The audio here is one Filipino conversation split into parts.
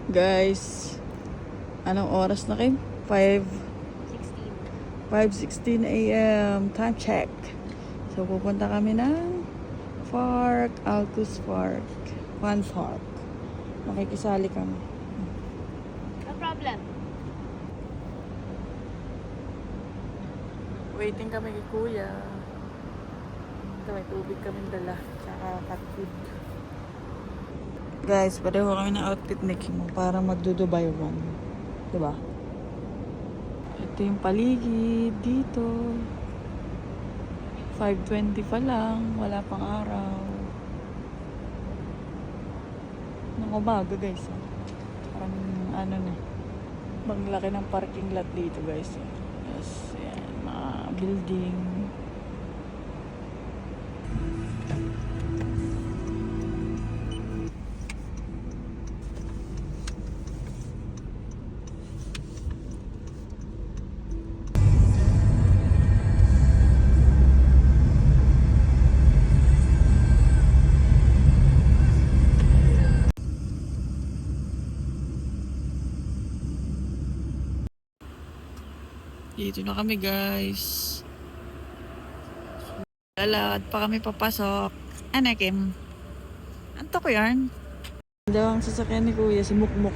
Guys, anong oras na kayo? 5:16 a.m. Time check. So, pupunta kami ng Park, Alcus Park. Fun Park. Makikisali kami. No problem. Waiting kami kay Kuya. Ito, may tubig kaming dala. Tsaka cat food. Guys, pareho kami ng outfit ni Kimo para magdudubai one. Diba? Ito yung paligid dito. 5:20 pa lang. Wala pang araw. Nang umaga guys. Parang ano na. Maglaki ng parking lot dito guys. Yes, yan. Mga building. Dito na kami guys. Lalakad pa kami papasok. Ano Kim? Anto ko yan? Daw ang sasakyan ni Kuya, si Mukmuk.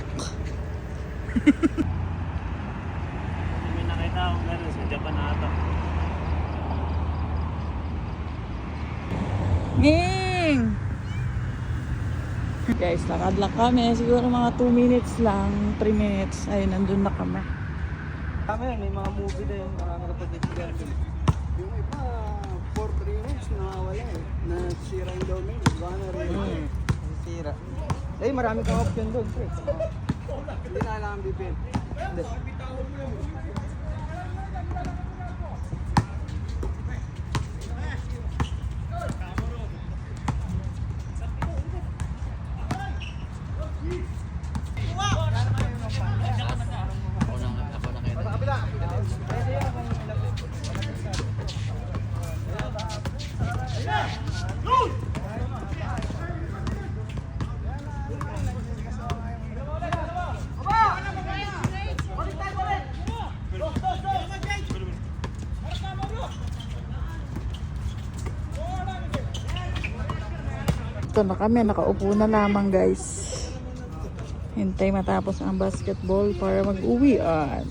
May nakita akong gano'n sa Japan ata. Ging! Guys, lakad lang kami. Siguro mga 2 minutes lang, 3 minutes. Ayun, nandun na kami. May mga movie din, marami kapatid dyan. Yung iba, 4-3 months nawawala eh. Nasira yung domain. Banner eh. Sira. Eh, marami kang option doon, pre. Hindi na alam ang VPN. Hindi. Ito na kami, nakaupo na lamang guys. Hintay matapos ang basketball para mag-uwian.